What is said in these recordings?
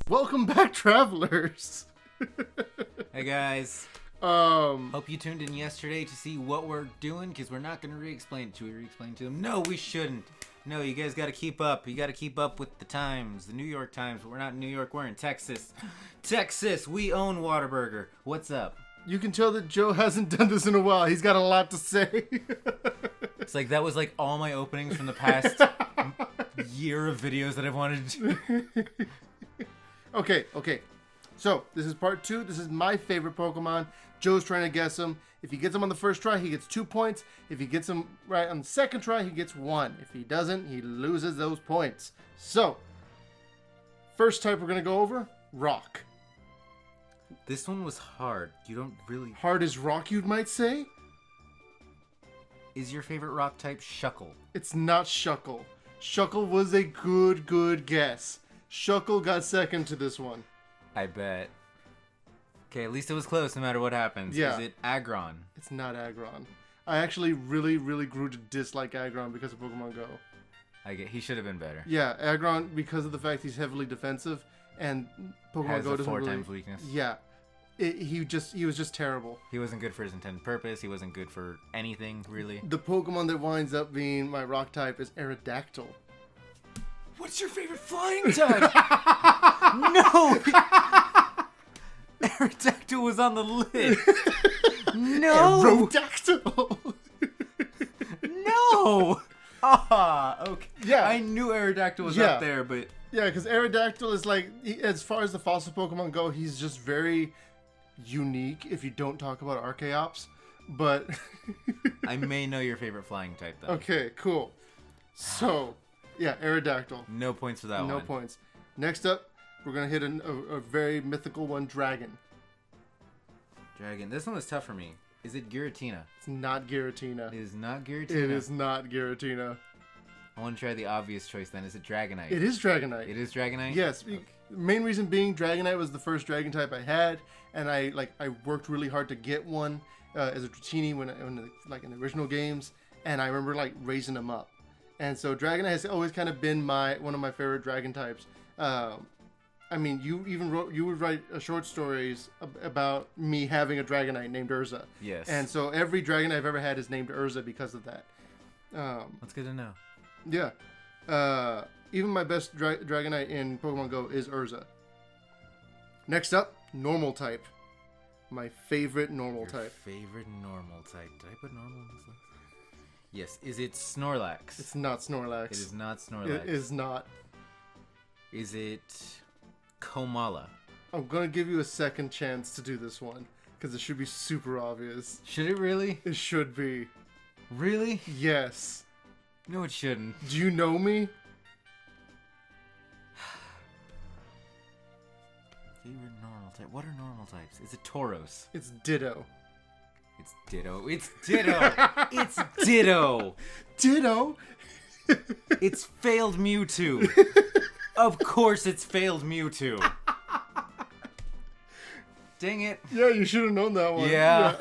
Welcome back, travelers. Hey guys. Um, Hope you tuned in yesterday to see what we're doing, because we're not going to re-explain it. Should we re-explain to them? No, we shouldn't. No, you guys got to keep up. You got to keep up with the times, the New York Times. But we're not in New York, we're in Texas. Texas, we own Whataburger. What's up? you can tell that Joe hasn't done this in a while. He's got a lot to say. It's like that was like all my openings from the past year of videos that I've wanted to do. Okay. So, this is part 2. This is my favorite Pokemon. Joe's trying to guess him. If he gets him on the first try, he gets 2 points. If he gets him right on the second try, he gets 1. If he doesn't, he loses those points. So, first type we're going to go over, Rock. This one was hard. You don't really... Hard as rock, you might say? Is your favorite rock type Shuckle? It's not Shuckle. Shuckle was a good guess. Shuckle got second to this one. I bet. Okay, at least it was close no matter what happens. Yeah. Is it Aggron? It's not Aggron. I actually really grew to dislike Aggron because of Pokemon Go. He should have been better. Yeah, Aggron, because of the fact he's heavily defensive, and Pokemon Go doesn't 4 really... times weakness. Yeah. He was just terrible. He wasn't good for his intended purpose. He wasn't good for anything, really. The Pokemon that winds up being my rock type is Aerodactyl. What's your favorite flying type? No! Aerodactyl was on the list. No! Aerodactyl! No! Okay. Yeah. I knew Aerodactyl was up there, but... Yeah, because Aerodactyl is like, as far as the fossil Pokemon go, he's just very unique if you don't talk about Archaeops. But... I may know your favorite flying type, though. Okay, cool. So, yeah, Aerodactyl. No points for that one. No points. Next up, we're going to hit a very mythical one, Dragon. Dragon. This one was tough for me. Is it Giratina? It's not Giratina. It is not Giratina. It is not Giratina. I want to try the obvious choice then. Is it Dragonite? It is Dragonite. It is Dragonite? Yes. Okay. Main reason being Dragonite was the first Dragon type I had, and I worked really hard to get one as a Dratini in the original games, and I remember raising them up. And so Dragonite has always kind of been one of my favorite Dragon types. I mean, you would write short stories about me having a Dragonite named Urza. Yes. And so every Dragon I've ever had is named Urza because of that. That's good to know. Yeah. Even my best Dragonite in Pokemon Go is Urza. Next up, Normal type. My favorite normal type. Favorite normal type. Did I put normal on this list? Yes. Is it Snorlax? It's not Snorlax. It is not Snorlax. It is not. Is it Komala? I'm going to give you a second chance to do this one, because it should be super obvious. Should it really? It should be. Really? Yes. No, it shouldn't. Do you know me? Favorite normal type? What are normal types? Is it Tauros? It's Ditto. It's Ditto. It's Ditto. It's Ditto. Ditto? It's failed Mewtwo. Of course it's failed Mewtwo. Dang it. Yeah, you should have known that one. Yeah.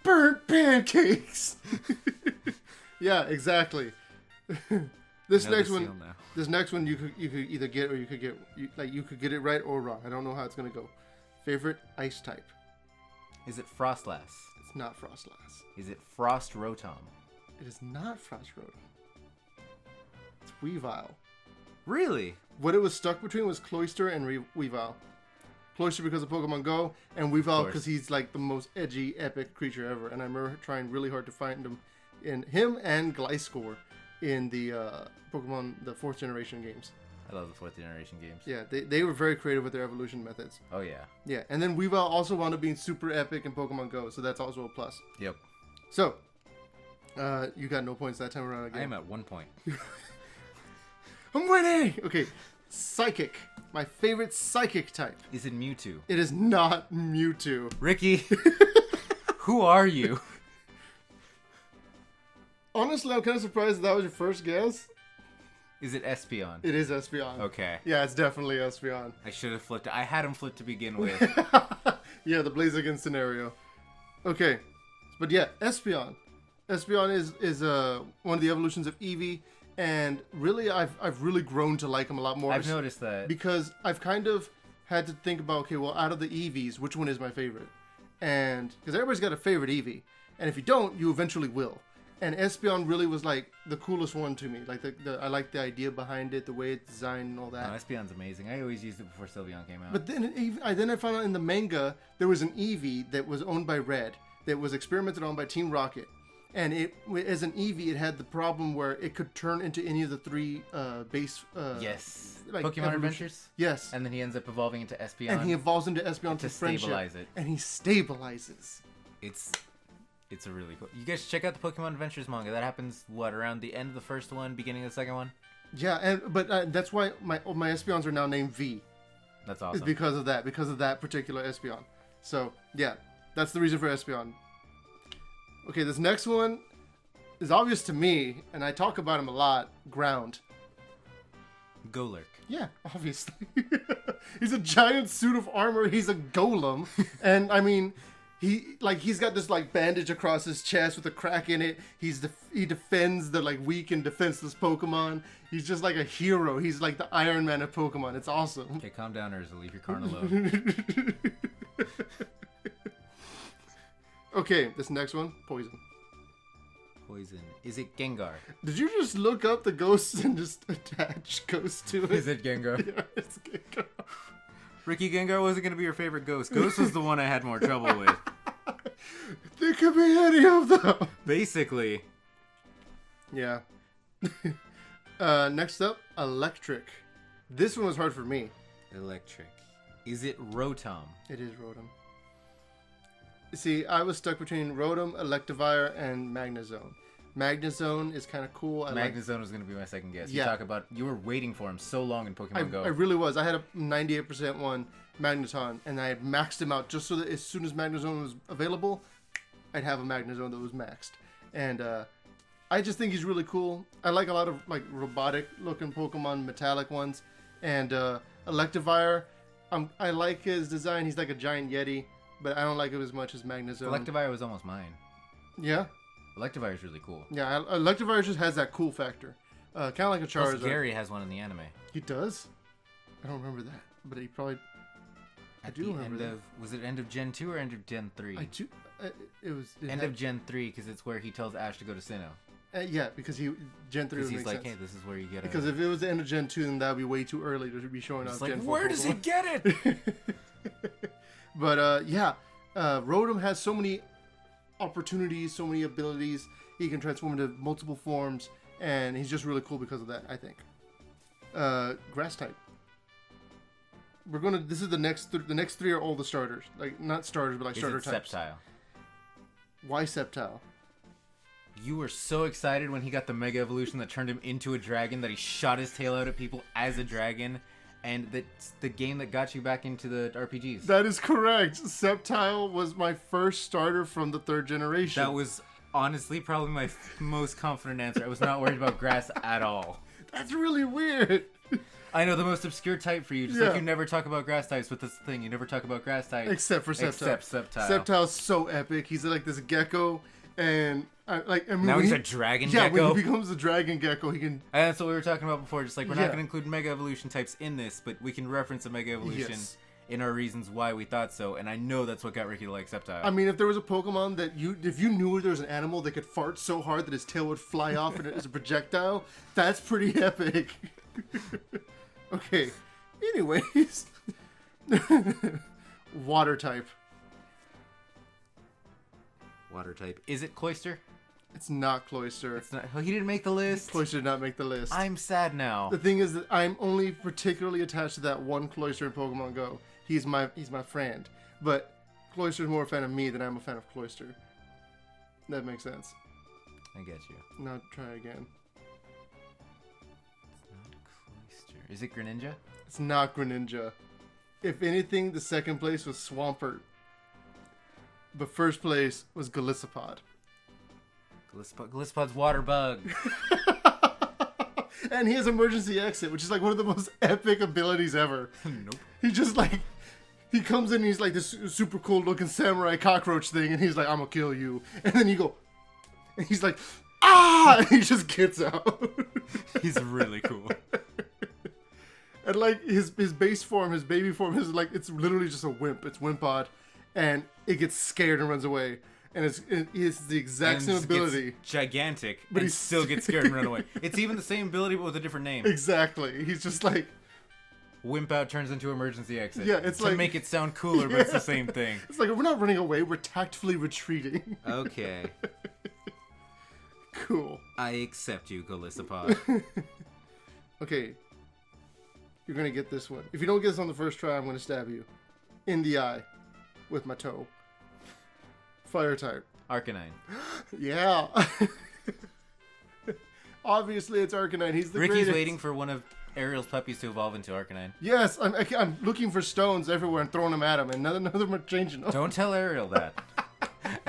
Burnt pancakes. Yeah, exactly. This next one you could either get, or you could get it right or wrong. I don't know how it's gonna go. Favorite ice type? Is it Frostlass? It's not Frostlass. Is it Frost Rotom? It is not Frost Rotom. It's Weavile. Really? What it was stuck between was Cloyster and Weavile. Cloyster because of Pokemon Go, and Weavile because he's like the most edgy, epic creature ever. And I remember trying really hard to find him and Gliscor in the Pokemon, the 4th generation games. I love the 4th generation games. Yeah, they were very creative with their evolution methods. Oh yeah. Yeah, and then Weavile also wound up being super epic in Pokemon Go, so that's also a plus. Yep. So, you got no points that time around again. I am at 1 point. I'm winning! Okay, Psychic. My favorite Psychic type. Is it Mewtwo? It is not Mewtwo. Ricky, who are you? Honestly, I'm kind of surprised that was your first guess. Is it Espeon? It is Espeon. Okay. Yeah, it's definitely Espeon. I should have flipped. I had him flip to begin with. Yeah, the Blaziken scenario. Okay, but yeah, Espeon. Espeon is one of the evolutions of Eevee, and really I've really grown to like him a lot more. I've noticed that. Because I've kind of had to think about, okay, well, out of the Eevees, which one is my favorite? And because everybody's got a favorite Eevee, and if you don't, you eventually will. And Espeon really was like the coolest one to me. Like I like the idea behind it, the way it's designed, and all that. Oh, Espeon's amazing. I always used it before Sylveon came out. But then I found out in the manga there was an Eevee that was owned by Red, that was experimented on by Team Rocket, and it, as an Eevee, it had the problem where it could turn into any of the three base. Yes. Like Pokemon Adventures. Yes. And then he ends up evolving into Espeon. And he evolves into Espeon to through friendship. stabilize it. And he stabilizes. It's a really cool. You guys should check out the Pokemon Adventures manga. That happens around the end of the first one, beginning of the second one. Yeah, but that's why my Espeons are now named V. That's awesome. It's because of that particular Espeon. So yeah, that's the reason for Espeon. Okay, this next one is obvious to me, and I talk about him a lot. Ground. Golic. Yeah, obviously. He's a giant suit of armor. He's a golem, and I mean, he's got this like bandage across his chest with a crack in it. He defends the like weak and defenseless Pokemon. He's just like a hero. He's like the Iron Man of Pokemon. It's awesome. Okay, calm down, Urza. Leave your Karn alone. Okay, this next one, Poison. Poison. Is it Gengar? Did you just look up the ghosts and just attach ghosts to it? Is it Gengar? Yeah, it's Gengar. Ricky, Gengar wasn't going to be your favorite ghost. Ghost was the one I had more trouble with. There could be any of them. Basically. Yeah. Next up, Electric. This one was hard for me. Electric. Is it Rotom? It is Rotom. See, I was stuck between Rotom, Electivire, and Magnezone. Magnezone is kind of cool. Magnezone was going to be my second guess. Yeah. You were waiting for him so long in Pokemon Go. I really was. I had a 98% one, Magneton, and I had maxed him out just so that as soon as Magnezone was available, I'd have a Magnezone that was maxed. And I just think he's really cool. I like a lot of like robotic-looking Pokemon, metallic ones. And Electivire, I like his design. He's like a giant Yeti. But I don't like it as much as Magnezone. Electivire was almost mine. Yeah? Electivire is really cool. Yeah, Electivire just has that cool factor. Kind of like a Charizard. Plus Gary has one in the anime. He does? I don't remember that. But he probably... I do remember that. Was it end of Gen 2 or end of Gen 3? It was... End of Gen 3, because it's where he tells Ash to go to Sinnoh. Yeah, because Gen 3 would make he's like, sense. hey, this is where you get it. Because if it was the end of Gen 2, then that would be way too early to be showing off Gen 4. Where does he get it? But yeah, Rotom has so many opportunities, so many abilities. He can transform into multiple forms, and he's just really cool because of that, I think. Grass type. This is the next three are all the starters. Like, not starters, but like starter types. Sceptile? Why Sceptile? You were so excited when he got the Mega Evolution that turned him into a dragon that he shot his tail out at people as a dragon. And that's the game that got you back into the RPGs. That is correct. Sceptile was my first starter from the third generation. That was honestly probably my most confident answer. I was not worried about grass at all. That's really weird. I know, the most obscure type for you. Just like you never talk about grass types, but that's the thing. You never talk about grass types. Except for Sceptile. Except Sceptile. Sceptile's so epic. He's like this gecko, and now he's a dragon gecko? Yeah, when he becomes a dragon gecko, he can... And that's what we were talking about before. Just like, we're not going to include Mega Evolution types in this, but we can reference a Mega Evolution in our reasons why we thought so. And I know that's what got Ricky to like Sceptile. I mean, if there was a Pokemon that if you knew there was an animal that could fart so hard that his tail would fly off and as a projectile, that's pretty epic. Okay. Anyways. Water type. Water type. Is it Cloyster? It's not Cloyster. It's not. Oh, he didn't make the list. Cloyster did not make the list. I'm sad now. The thing is that I'm only particularly attached to that one Cloyster in Pokemon Go. He's my friend. But Cloyster's more a fan of me than I'm a fan of Cloyster. That makes sense. I get you. Now try again. It's not Cloyster. Is it Greninja? It's not Greninja. If anything, the second place was Swampert. But first place was Golisopod. Gliscod's water bug. And he has emergency exit, which is like one of the most epic abilities ever. Nope. He just like, he comes in and he's like this super cool looking samurai cockroach thing, and he's like, I'm gonna kill you. And then you go, and he's like, ah! ah! And he just gets out. He's really cool. And like his base form, his baby form is like, it's literally just a wimp. It's Wimpod, and it gets scared and runs away. And it's the exact same ability. Gigantic, but he still gets scared and run away. It's even the same ability but with a different name. Exactly. He's just like, Wimp out turns into emergency exit. Yeah, it's to like, make it sound cooler, but it's the same thing. It's like, we're not running away, we're tactfully retreating. Okay. Cool. I accept you, Golisopod. Okay. You're gonna get this one. If you don't get this on the first try, I'm gonna stab you. In the eye. With my toe. Firetire. Arcanine. Yeah. Obviously, it's Arcanine. He's the Ricky's greatest. waiting for one of Ariel's puppies to evolve into Arcanine. Yes, I'm looking for stones everywhere and throwing them at him, and none of them are changing them. Don't tell Ariel that.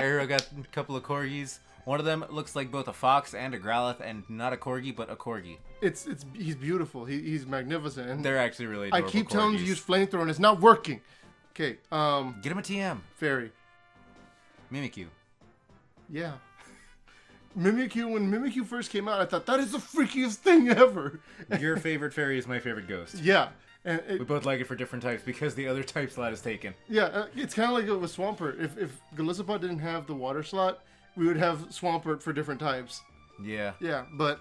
Ariel got a couple of corgis. One of them looks like both a fox and a Growlithe, and not a corgi, but a corgi. He's beautiful. He's magnificent. And they're actually really I adorable. keep telling him to corgis. use flamethrower, and it's not working. Okay, Get him a TM. Fairy. Mimikyu. Yeah. Mimikyu, when Mimikyu first came out, I thought, that is the freakiest thing ever. Your favorite fairy is my favorite ghost. Yeah. And We both like it for different types because the other type slot is taken. Yeah, it's kind of like it with Swampert. If Golisopod didn't have the water slot, we would have Swampert for different types. Yeah. Yeah, but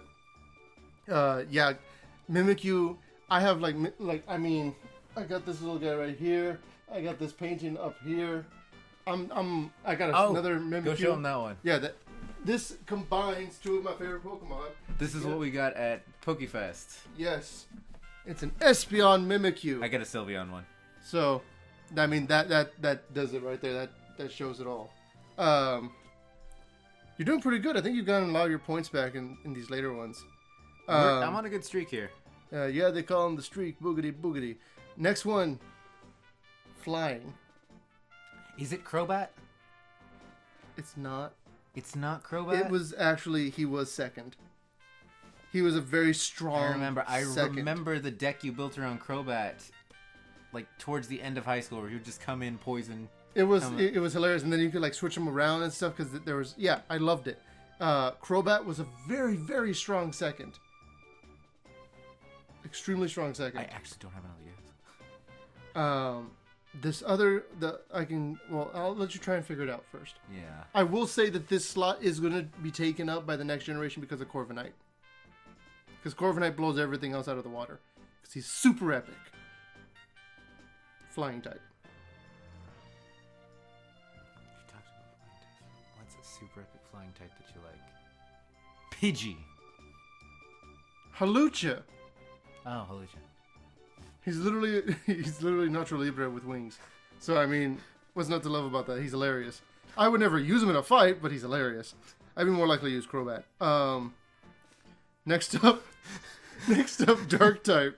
yeah, Mimikyu. I have I got this little guy right here. I got this painting up here. I got another Mimikyu. Go show him that one. Yeah, this combines two of my favorite Pokemon. This is what we got at Pokefest. Yes, it's an Espeon Mimikyu. I got a Sylveon one. So, I mean that does it right there. That shows it all. You're doing pretty good. I think you've gotten a lot of your points back in these later ones. I'm on a good streak here. Yeah, they call him the streak. Boogity boogity. Next one, flying. Is it Crobat? It's not. It's not Crobat? It was actually, he was second. He was a very strong I second. remember the deck you built around Crobat, like towards the end of high school, where he would just come in, poison. It was hilarious, and then you could like switch them around and stuff because there was I loved it. Crobat was a very, very strong second. Extremely strong second. I actually don't have another guess. This other I'll let you try and figure it out first. Yeah. I will say that this slot is going to be taken up by the next generation because of Korver Night. Because Korver Night blows everything else out of the water. Because he's super epic. Flying type. You talked about flying types. What's a super epic flying type that you like? Pidgey. Hawlucha. Oh, Hawlucha. He's literally Nacho Libre with wings. So I mean, what's not to love about that? He's hilarious. I would never use him in a fight, but he's hilarious. I'd be more likely to use Crobat. Next up, Dark type.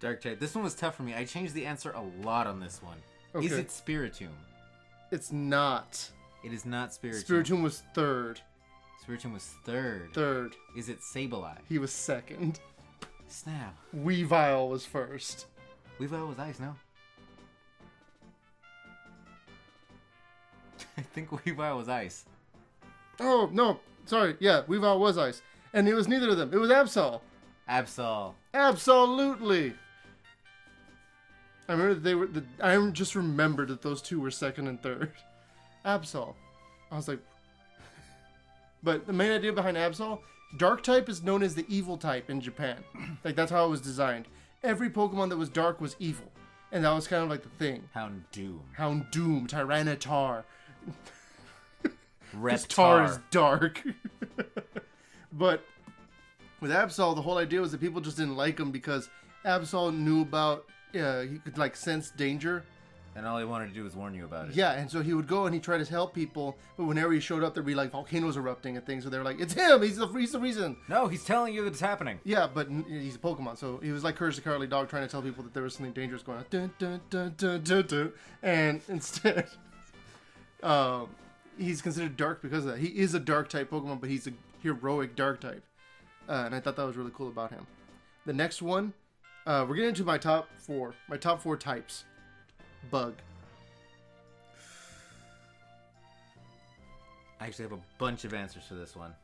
Dark type. This one was tough for me. I changed the answer a lot on this one. Okay. Is it Spiritomb? It's not. It is not Spiritomb. Spiritomb was third. Spiritomb was third. Third. Is it Sableye? He was second. Snap. Weavile was first. Weavile was ice, no? I think Weavile was ice. Oh, no. Sorry. Yeah, Weavile was ice. And it was neither of them. It was Absol. Absol. Absolutely. I remember that I just remembered that those two were second and third. Absol. I was like... But the main idea behind Absol, Dark type is known as the evil type in Japan. Like, that's how it was designed. Every Pokemon that was dark was evil. And that was kind of like the thing. Houndoom. Houndoom, Tyranitar. Reptar. Tar is dark. But with Absol, the whole idea was that people just didn't like him because Absol knew about, he could like sense danger. And all he wanted to do was warn you about it. Yeah, and so he would go and he'd try to help people, but whenever he showed up, there'd be like volcanoes erupting and things. So they were like, "It's him! He's the reason." No, he's telling you that it's happening. Yeah, but he's a Pokemon, so he was like Courage the Cowardly Dog, trying to tell people that there was something dangerous going on. Dun, dun, dun, dun, dun, dun. And instead, he's considered dark because of that. He is a dark type Pokemon, but he's a heroic dark type, and I thought that was really cool about him. The next one, we're getting into my top four. My top four types. Bug. I actually have a bunch of answers for this one.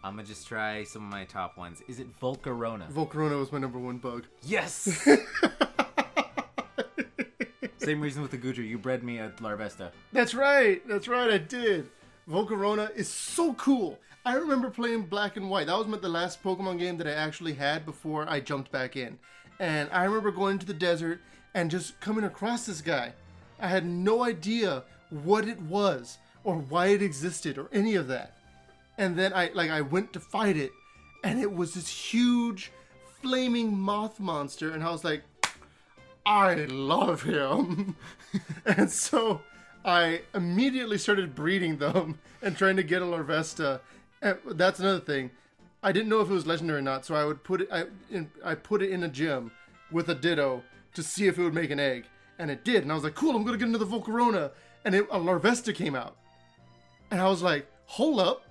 I'm gonna just try some of my top ones. Is it Volcarona? Volcarona was my number 1 bug. Yes! Same reason with the Goodra. You bred me a Larvesta. That's right, I did. Volcarona is so cool. I remember playing Black and White. That was the last Pokemon game that I actually had before I jumped back in. And I remember going into the desert and just coming across this guy. I had no idea what it was or why it existed or any of that. And then I went to fight it, and it was this huge flaming moth monster, and I was like, I love him. And so I immediately started breeding them and trying to get a Larvesta. And that's another thing. I didn't know if it was legendary or not, so I would put it. I put it in a gym with a Ditto to see if it would make an egg, and it did. And I was like, cool, I'm gonna get another Volcarona, and a Larvesta came out, and I was like, hold up,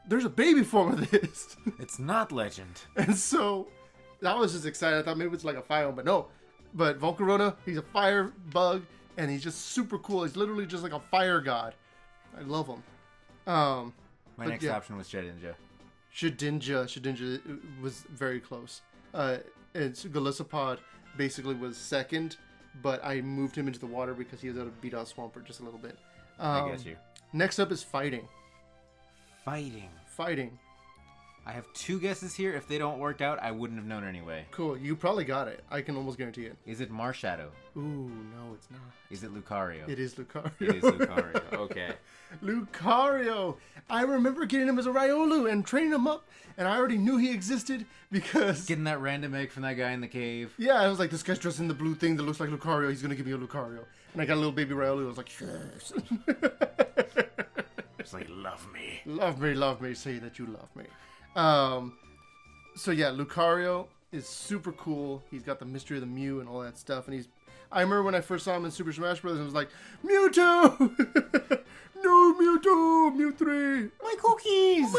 there's a baby form of this. It's not legend. And so I was just excited. I thought maybe it's like a fire one, but no. But Volcarona, he's a fire bug, and he's just super cool. He's literally just like a fire god. I love him. My next option was Shedinja. Shedinja was very close. It's Golisopod basically was second, but I moved him into the water because he was able to beat out Swampert just a little bit. I guess you. Next up is fighting. Fighting. I have 2 guesses here. If they don't work out, I wouldn't have known anyway. Cool. You probably got it. I can almost guarantee it. Is it Marshadow? Ooh, no, it's not. Is it Lucario? It is Lucario. It is Lucario. Okay. Lucario. I remember getting him as a Riolu and training him up, and I already knew he existed because... Getting that random egg from that guy in the cave. Yeah, I was like, this guy's dressed in the blue thing that looks like Lucario. He's going to give me a Lucario. And I got a little baby Riolu. I was like, yes. It's like, love me. Love me, say that you love me. So yeah, Lucario is super cool. He's got the mystery of the Mew and all that stuff. And I remember when I first saw him in Super Smash Bros. And I was like, Mewtwo! No, Mewtwo! Mew 3! My cookies!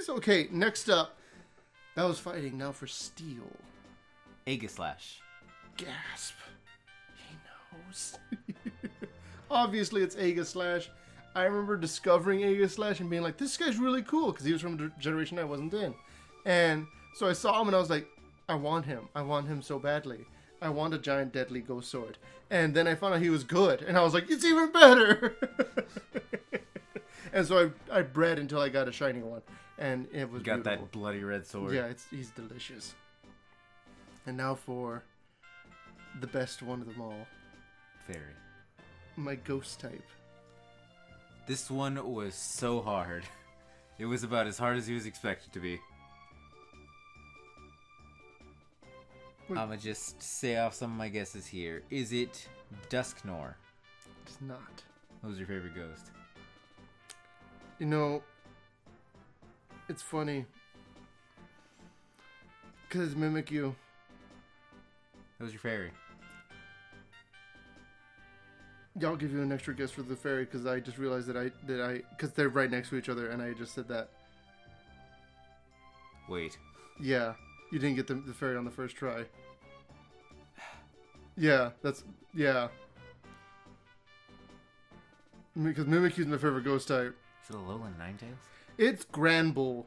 Okay, next up. That was fighting. Now for Steel. Aegislash. Gasp. He knows. Obviously, it's Aegislash. I remember discovering Aegislash and being like, this guy's really cool, because he was from a generation I wasn't in. And so I saw him and I was like, I want him. I want him so badly. I want a giant deadly ghost sword. And then I found out he was good. And I was like, it's even better. And so I bred until I got a shiny one. And it was got beautiful. That bloody red sword. Yeah, he's delicious. And now for the best one of them all. Fairy. My ghost type. This one was so hard. It was about as hard as he was expected to be. I'm gonna just say off some of my guesses here. Is it Dusknor? It's not. What was your favorite ghost? You know, it's funny. Because it's Mimikyu. That was your fairy. Yeah, I'll give you an extra guess for the fairy because I just realized that because they're right next to each other and I just said that. Wait. Yeah, you didn't get the fairy on the first try. Yeah, yeah. Because Mimikyu's my favorite ghost type. Is it a Alolan Ninetales? It's Granbull.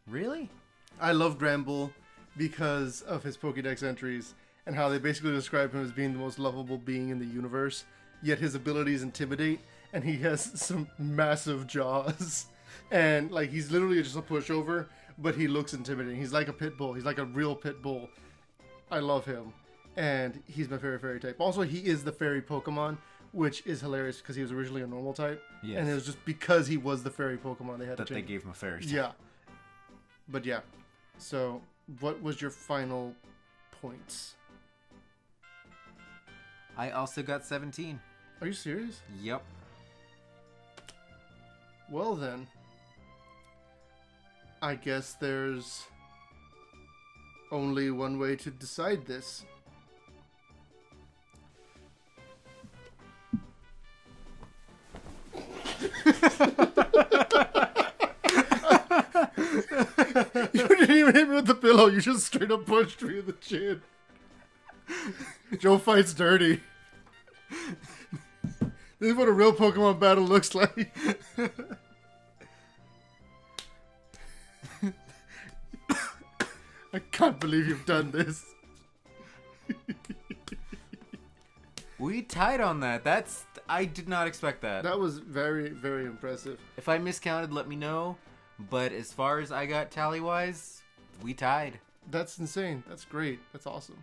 Really? I love Granbull because of his Pokédex entries and how they basically describe him as being the most lovable being in the universe. Yet his abilities intimidate, and he has some massive jaws. And, like, he's literally just a pushover, but he looks intimidating. He's like a pit bull. He's like a real pit bull. I love him. And he's my favorite fairy type. Also, he is the fairy Pokemon, which is hilarious because he was originally a normal type. Yes. And it was just because he was the fairy Pokemon they had to change. They gave him a fairy type. Yeah. But yeah. So, what was your final points? I also got 17. Are you serious? Yep. Well then, I guess there's only one way to decide this. You didn't even hit me with the pillow. You just straight up punched me in the chin. Joe fights dirty. This is what a real Pokemon battle looks like. I can't believe you've done this. We tied on that. I did not expect that. That was very, very impressive. If I miscounted, let me know. But as far as I got tally-wise, we tied. That's insane. That's great. That's awesome.